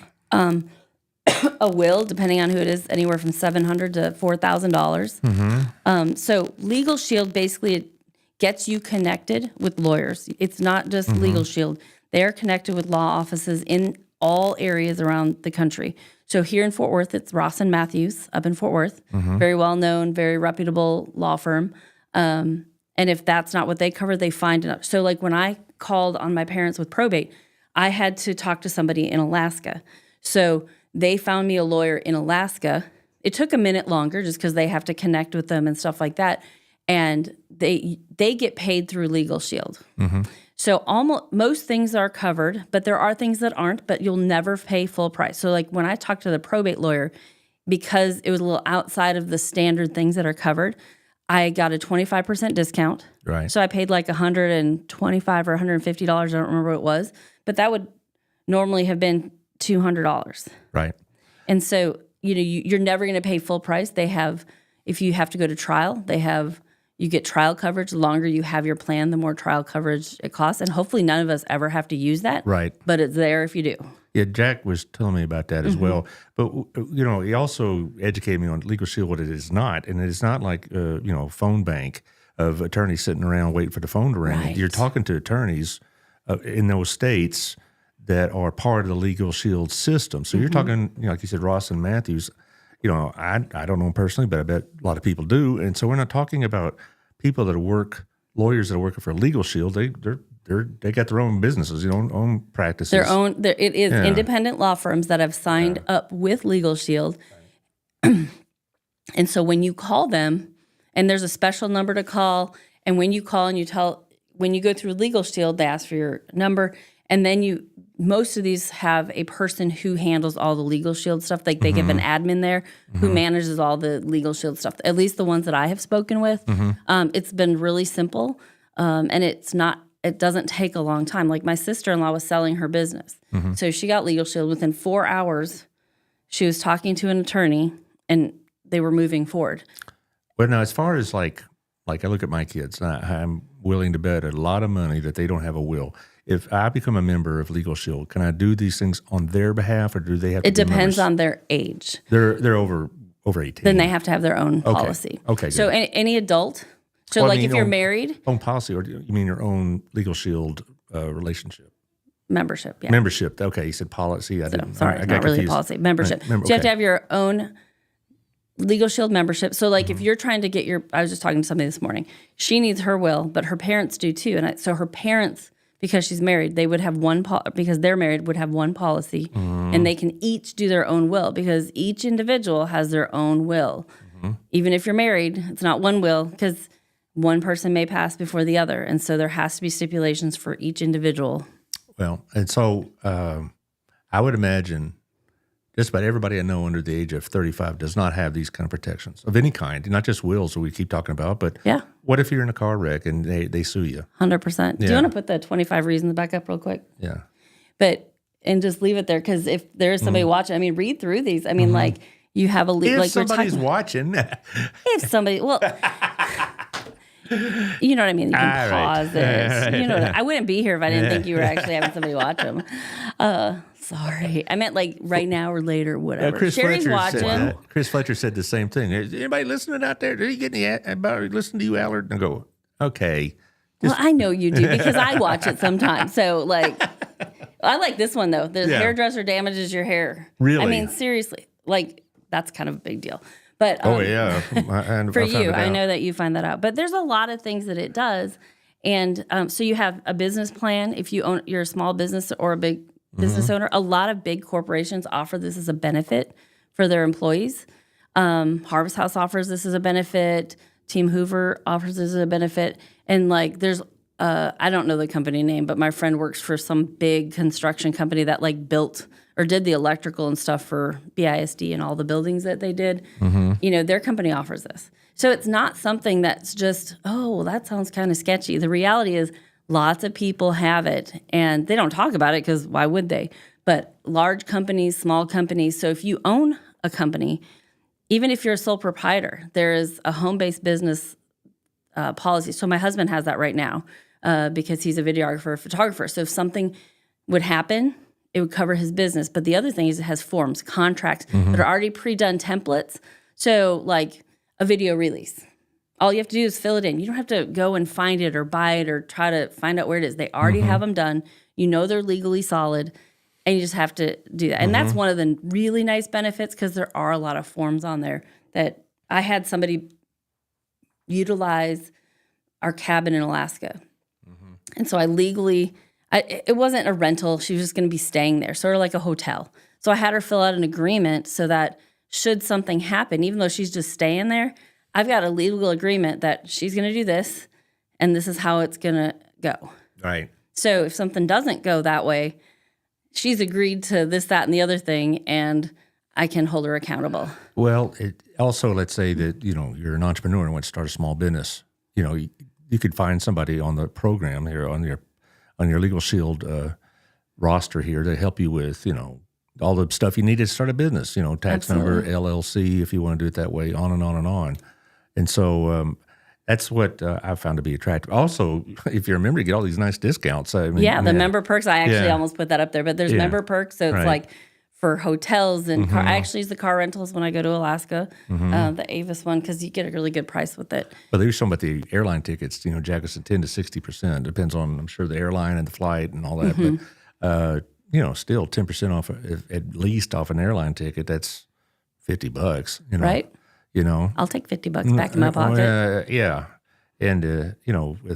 A will, depending on who it is, anywhere from $700 to $4,000. So Legal Shield basically gets you connected with lawyers. It's not just Legal Shield. They are connected with law offices in all areas around the country. So here in Fort Worth, it's Ross and Matthews up in Fort Worth. Very well-known, very reputable law firm. And if that's not what they cover, they find it. So like when I called on my parents with probate, I had to talk to somebody in Alaska. So they found me a lawyer in Alaska. It took a minute longer just because they have to connect with them and stuff like that. And they get paid through Legal Shield. So most things are covered, but there are things that aren't, but you'll never pay full price. So like when I talked to the probate lawyer, because it was a little outside of the standard things that are covered, I got a 25% discount. Right. So I paid like $125 or $150. I don't remember what it was, but that would normally have been $200. Right. And so, you're never going to pay full price. They have, if you have to go to trial, you get trial coverage. The longer you have your plan, the more trial coverage it costs. And hopefully none of us ever have to use that. Right. But it's there if you do. Yeah, Jack was telling me about that as well. But, he also educated me on Legal Shield, what it is not. And it's not like, a phone bank of attorneys sitting around waiting for the phone to ring. Right. You're talking to attorneys in those states that are part of the Legal Shield system. So you're talking, like you said, Ross and Matthews. I don't know them personally, but I bet a lot of people do. And so we're not talking about people that lawyers that are working for Legal Shield. They got their own businesses, own practices. It is independent law firms that have signed up with Legal Shield. And so when you call them, and there's a special number to call, and when you call and when you go through Legal Shield, they ask for your number, and then most of these have a person who handles all the Legal Shield stuff. Like they give an admin there who manages all the Legal Shield stuff. At least the ones that I have spoken with. It's been really simple, and it doesn't take a long time. Like my sister-in-law was selling her business. So she got Legal Shield. Within 4 hours, she was talking to an attorney, and they were moving forward. Well, now, as far as like I look at my kids, I'm willing to bet a lot of money that they don't have a will. If I become a member of Legal Shield, can I do these things on their behalf, or do they have to It depends on their age. They're over 18. Then they have to have their own policy. Okay, so good. any adult. So if you're married. Own policy, or do you mean your own Legal Shield relationship? Membership, yeah. Membership. Okay, you said policy. I didn't. Sorry, I it's got not really confused. policy. Membership. Right, So you have to have your own Legal Shield membership. So if you're trying to get I was just talking to somebody this morning. She needs her will, but her parents do too. And so her parents, because she's married, they would have because they're married, would have one policy, and they can each do their own will because each individual has their own will. Even if you're married, it's not one will because one person may pass before the other. And so there has to be stipulations for each individual. Well, and so I would imagine just about everybody I know under the age of 35 does not have these kind of protections of any kind, not just wills that we keep talking about, but what if you're in a car wreck and they sue you? 100%. Do you want to put the 25 reasons back up real quick? Yeah. And just leave it there because if there is somebody watching, read through these. You have a if somebody's watching. If somebody, you know what I mean? You can pause it. You know, I wouldn't be here if I didn't think you were actually having somebody watch them. Sorry. I meant right now or later, whatever. Sherry's watching. Chris Fletcher said the same thing. Is anybody listening out there? Did he get any listen to you, Allard? And I go, okay. Well, I know you do because I watch it sometimes. So I like this one though. The hairdresser damages your hair. Really? Seriously. That's kind of a big deal. But And for you, I know that you find that out. But there's a lot of things that it does. And so you have a business plan. If you're a small business or a big business owner, a lot of big corporations offer this as a benefit for their employees. Harvest House offers this as a benefit. Team Hoover offers this as a benefit. And there's, I don't know the company name, but my friend works for some big construction company that built or did the electrical and stuff for BISD and all the buildings that they did. Their company offers this. So it's not something that's just, that sounds kind of sketchy. The reality is lots of people have it, and they don't talk about it because why would they? But large companies, small companies. So if you own a company, even if you're a sole proprietor, there is a home-based business policy. So my husband has that right now because he's a videographer, photographer. So if something would happen, it would cover his business. But the other thing is it has forms, contracts that are already pre-done templates. So a video release. All you have to do is fill it in. You don't have to go and find it or buy it or try to find out where it is. They already have them done. They're legally solid, and you just have to do that. And that's one of the really nice benefits because there are a lot of forms on there that I had somebody utilize our cabin in Alaska. And so I legally, it wasn't a rental. She was just going to be staying there, sort of like a hotel. So I had her fill out an agreement so that should something happen, even though she's just staying there, I've got a legal agreement that she's going to do this, and this is how it's going to go. Right. So if something doesn't go that way, she's agreed to this, that, and the other thing, and I can hold her accountable. Well, also, let's say that, you're an entrepreneur and want to start a small business. You could find somebody on the program here on your Legal Shield roster here to help you with, all the stuff you need to start a business, tax number, LLC, if you want to do it that way, on and on and on. And so that's what I found to be attractive. Also, if you're a member, you get all these nice discounts. I mean, the member perks. I actually almost put that up there, but there's member perks. So it's like for hotels and car. I actually use the car rentals when I go to Alaska, the Avis one, because you get a really good price with it. But there's something about the airline tickets, Jack, it's 10 to 60%. Depends on, I'm sure, the airline and the flight and all that. But, still 10% off, at least off an airline ticket, that's $50, Right. I'll take $50 back in my pocket. Yeah. And, with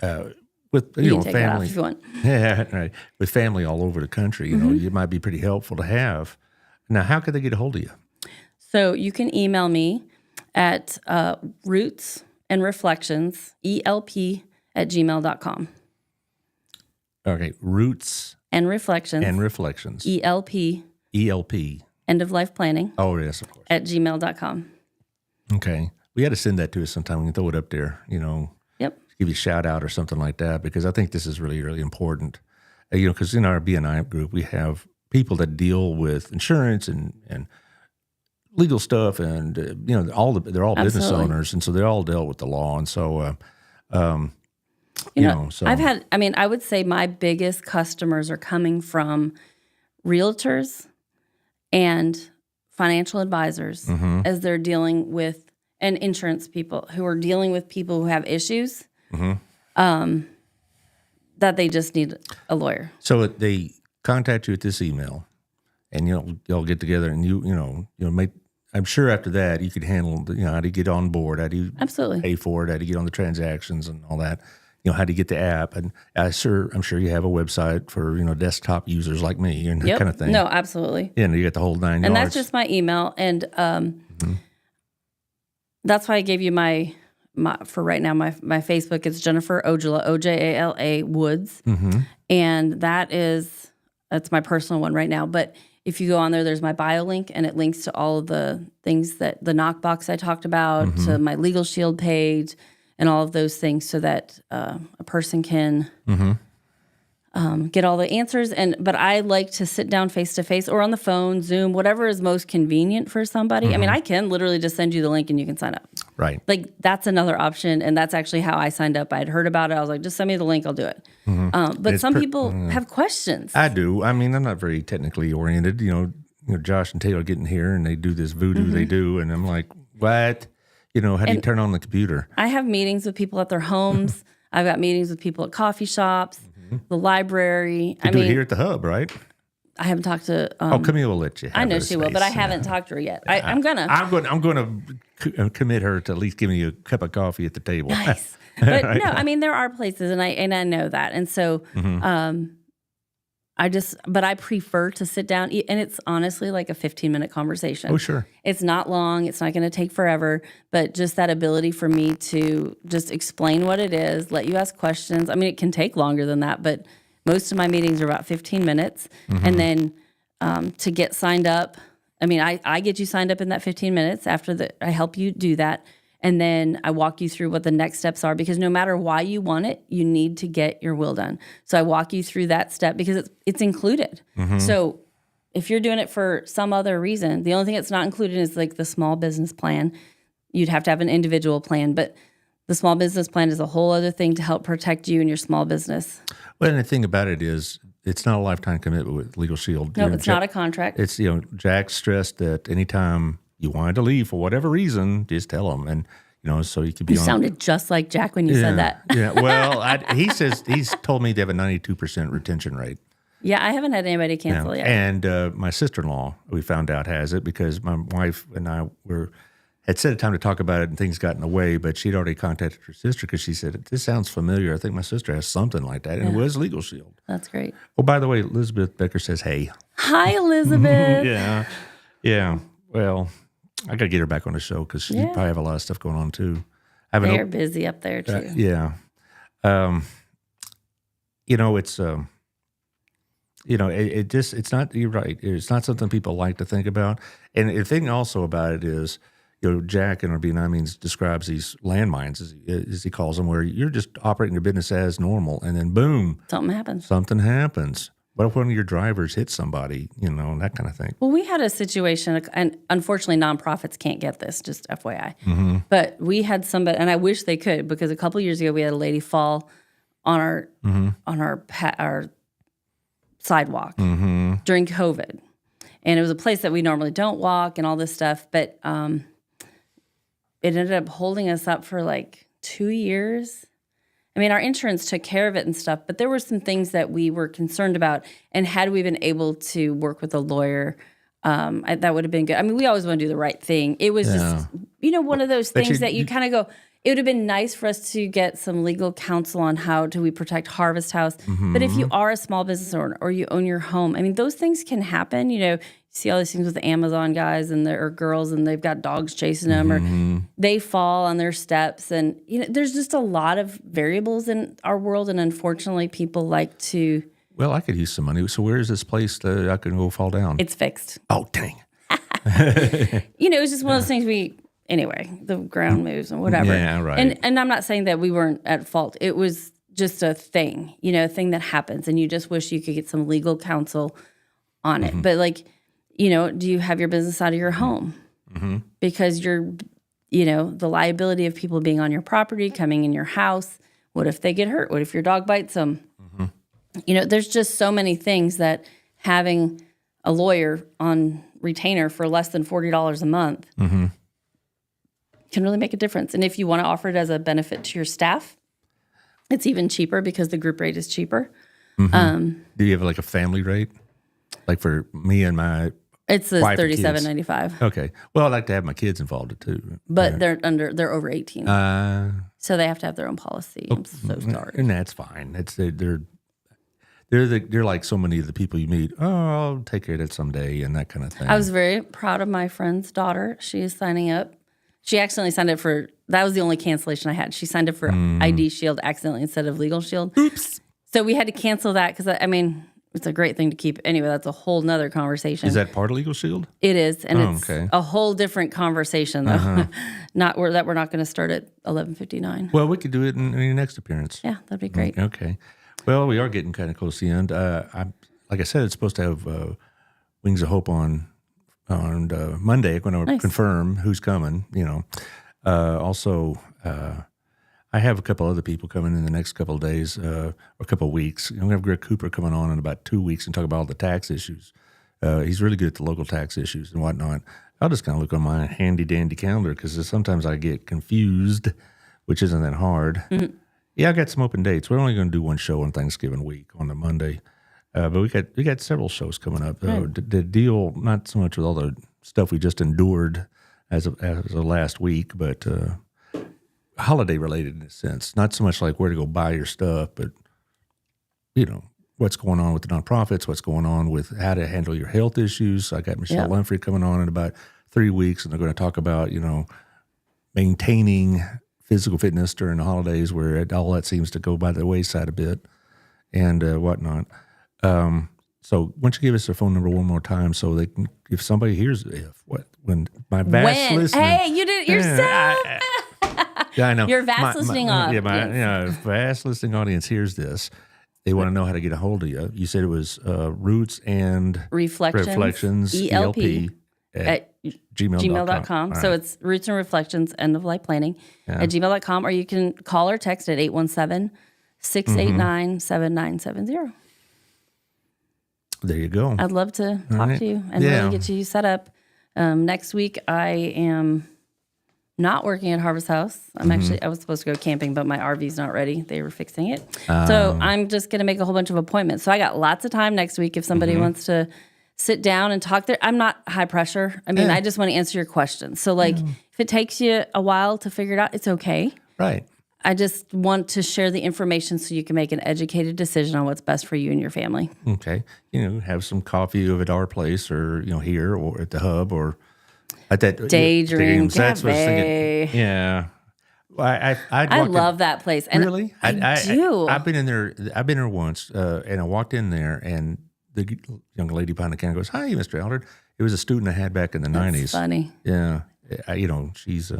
You can take that off family, if you want. yeah, right. With family all over the country, it might be pretty helpful to have. Now, how could they get a hold of you? So you can email me at rootsandreflections, ELP@gmail.com. Okay, roots and reflections, ELP, end of life planning. Oh, yes, of course. At gmail.com. Okay, we had to send that to us sometime. We can throw it up there. Yep. Give you a shout out or something like that, because I think this is really, really important. Because in our BNI group, we have people that deal with insurance and legal stuff, and they're all business owners, and so they're all dealt with the law, and so so I would say my biggest customers are coming from realtors and financial advisors as they're dealing with, and insurance people who are dealing with people who have issues. That they just need a lawyer. So they contact you at this email, and y'all get together, and make. I'm sure after that you could handle how to get on board, how do you absolutely pay for it, how to get on the transactions and all that. How to get the app, and I'm sure you have a website for desktop users like me and that kind of thing. No, absolutely. Yeah, and you get the whole 9 yards. And that's just my email, and that's why I gave you my for right now, my Facebook is Jennifer Ojala, Ojala Woods. And that's my personal one right now. But if you go on there, there's my bio link, and it links to all of the things that the knockbox I talked about, to my Legal Shield page, and all of those things, so that a person can get all the answers. But I like to sit down face to face or on the phone, Zoom, whatever is most convenient for somebody. I mean, I can literally just send you the link and you can sign up. Right. Like, that's another option, and that's actually how I signed up. I had heard about it. I was like, just send me the link, I'll do it. But some people have questions. I do. I mean, I'm not very technically oriented. Josh and Taylor get in here and they do this voodoo they do, and I'm like, what? How do you turn on the computer? I have meetings with people at their homes. I've got meetings with people at coffee shops, the library. You do it here at the Hub, right? I haven't talked to. Camille will let you. I know she will, but I haven't talked to her yet. I'm gonna. I'm gonna commit her to at least giving you a cup of coffee at the table. Nice, but no, I mean, there are places, and I know that, and so but I prefer to sit down, and it's honestly like a 15-minute conversation. Oh, sure. It's not long. It's not going to take forever, but just that ability for me to just explain what it is, let you ask questions. I mean, it can take longer than that, but most of my meetings are about 15 minutes. And then to get signed up, I mean, I get you signed up in that 15 minutes after I help you do that. And then I walk you through what the next steps are, because no matter why you want it, you need to get your will done. So I walk you through that step because it's included. So if you're doing it for some other reason, the only thing that's not included is like the small business plan. You'd have to have an individual plan, but the small business plan is a whole other thing to help protect you and your small business. Well, and the thing about it is, it's not a lifetime commitment with Legal Shield. No, it's not a contract. It's, Jack stressed that anytime you wanted to leave for whatever reason, just tell them. And, so you could be You sounded just like Jack when you said that. Yeah. Well, he's told me they have a 92% retention rate. Yeah, I haven't had anybody cancel yet. And my sister-in-law, we found out, has it, because my wife and I had set a time to talk about it, and things got in the way, but she'd already contacted her sister because she said, this sounds familiar. I think my sister has something like that. And it was Legal Shield. That's great. Oh, by the way, Elizabeth Becker says, hey. Hi, Elizabeth. Yeah. Well, I got to get her back on the show because she probably have a lot of stuff going on too. They're busy up there too. Yeah. It's it's not, you're right. It's not something people like to think about. And the thing also about it is, Jack in our B9 means describes these landmines, as he calls them, where you're just operating your business as normal, and then boom, Something happens. something happens. What if one of your drivers hits somebody, that kind of thing? Well, we had a situation, and unfortunately, nonprofits can't get this, just FYI. Mm-hmm. But we had somebody, and I wish they could, because a couple years ago, we had a lady fall on our sidewalk during COVID. And it was a place that we normally don't walk and all this stuff. But it ended up holding us up for like 2 years. I mean, our insurance took care of it and stuff, but there were some things that we were concerned about. And had we been able to work with a lawyer, that would have been good. I mean, we always want to do the right thing. It was just, one of those things that you kind of go, it would have been nice for us to get some legal counsel on how do we protect Harvest House. But if you are a small business owner or you own your home, I mean, those things can happen. You see all these things with the Amazon guys or girls, and they've got dogs chasing them, or they fall on their steps. And, there's just a lot of variables in our world. And unfortunately, people like to. Well, I could use some money. So where is this place that I can go fall down? It's fixed. Oh, dang. It's just one of those things anyway, the ground moves and whatever. Yeah, right. And I'm not saying that we weren't at fault. It was just a thing, a thing that happens, and you just wish you could get some legal counsel on it. But do you have your business out of your home? Because you're, the liability of people being on your property, coming in your house. What if they get hurt? What if your dog bites them? There's just so many things that having a lawyer on retainer for less than $40 a month can really make a difference. And if you want to offer it as a benefit to your staff, it's even cheaper because the group rate is cheaper. Do you have like a family rate? Like for me and my it's the wife and kids? $37.95. Okay. Well, I'd like to have my kids involved too. But they're over 18. So they have to have their own policy. I'm so sorry. And that's fine. They're like so many of the people you meet. Oh, I'll take care of that someday and that kind of thing. I was very proud of my friend's daughter. She is signing up. She accidentally signed up for, that was the only cancellation I had. She signed up for ID Shield accidentally instead of Legal Shield. Oops. So we had to cancel that because, it's a great thing to keep. Anyway, that's a whole nother conversation. Is that part of Legal Shield? It is, and it's okay. a whole different conversation, though. We're not going to start at 11:59. Well, we could do it in your next appearance. Yeah, that'd be great. Okay. Well, we are getting kind of close to the end. Like I said, it's supposed to have Wings of Hope on Monday. I'm going to confirm who's coming. Also, I have a couple other people coming in the next couple of days, or a couple of weeks. I'm going to have Greg Cooper coming on in about 2 weeks and talk about all the tax issues. He's really good at the local tax issues and whatnot. I'll just kind of look on my handy-dandy calendar because sometimes I get confused, which isn't that hard. Yeah, I got some open dates. We're only going to do one show on Thanksgiving week on the Monday. But we got several shows coming up. The deal, not so much with all the stuff we just endured as of last week, but holiday related in a sense. Not so much like where to go buy your stuff, but what's going on with the nonprofits, what's going on with how to handle your health issues. I got Michelle Lumfrey coming on in about 3 weeks, and they're going to talk about maintaining physical fitness during the holidays, where all that seems to go by the wayside a bit, and whatnot. So why don't you give us their phone number one more time so they can, if somebody hears when my vast listening. Hey, you did it yourself. Yeah, I know. Your vast listening audience. Vast listening audience hears this. They want to know how to get a hold of you. You said it was Roots and Reflections ELP at gmail.com. So it's Roots and Reflections End of Life Planning at gmail.com, or you can call or text at 817-689-7970. There you go. I'd love to talk to you and really get you set up. Next week, I am not working at Harvest House. I was supposed to go camping, but my RV's not ready. They were fixing it. So I'm just going to make a whole bunch of appointments. So I got lots of time next week if somebody wants to sit down and talk there. I'm not high pressure. I just want to answer your questions. So if it takes you a while to figure it out, it's okay. Right. I just want to share the information so you can make an educated decision on what's best for you and your family. Okay. Have some coffee at our place or, here or at the Hub or at that Daydream That's what I was Cafe. thinking. Yeah. I love that place. And really? I do. I've been in there. I've been there once, and I walked in there, and big young lady behind the counter goes, "Hi, Mr. Alllard." It was a student I had back in the '90s. Funny. Yeah, she's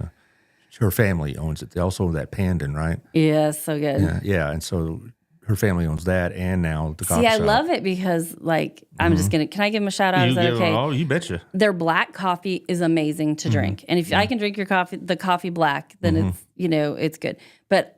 her family owns it. They also own that Pandan, right? Yeah, so good. Yeah, and so her family owns that, and now the coffee See, I shop. love it because, like, I'm just gonna. Can I give them a shout out? Is that okay? Oh, you betcha. Their black coffee is amazing to drink, and if I can drink your coffee, the coffee black, then it's it's good. But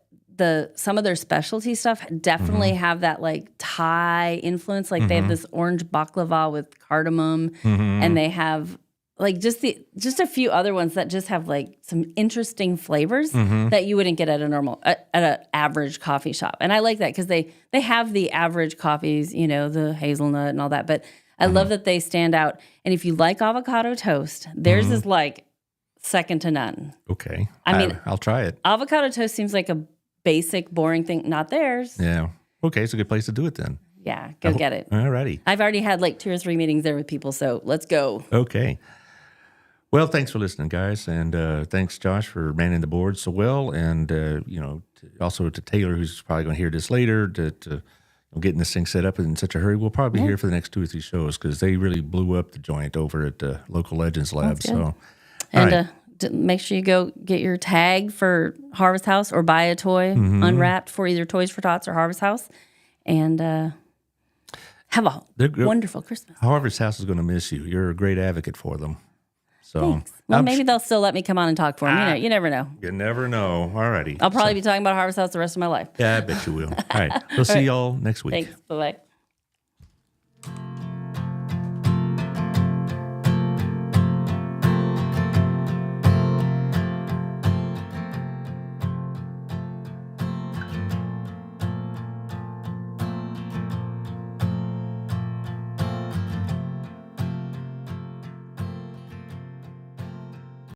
some of their specialty stuff definitely have that like Thai influence. Like they have this orange baklava with cardamom, and they have like just a few other ones that just have like some interesting flavors that you wouldn't get at at an average coffee shop. And I like that because they have the average coffees, the hazelnut and all that. But I love that they stand out. And if you like avocado toast, theirs is like second to none. Okay, I mean, I'll try it. Avocado toast seems like a basic, boring thing. Not theirs. Yeah. Okay, it's a good place to do it then. Yeah, go get it. All righty. I've already had like 2 or 3 meetings there with people, so let's go. Okay. Well, thanks for listening, guys, and thanks, Josh, for manning the board so well, and also to Taylor, who's probably going to hear this later, to getting this thing set up in such a hurry. We'll probably be here for the next 2 or 3 shows because they really blew up the joint over at the local Legends Lab. So, and make sure you go get your tag for Harvest House or buy a toy unwrapped for either Toys for Tots or Harvest House, and have a wonderful Christmas. Harvest House is going to miss you. You're a great advocate for them. So, thanks. Well, maybe they'll still let me come on and talk for them. You never know. You never know. All righty. I'll probably be talking about Harvest House the rest of my life. Yeah, I bet you will. All right. We'll see y'all next week. Thanks. Bye-bye.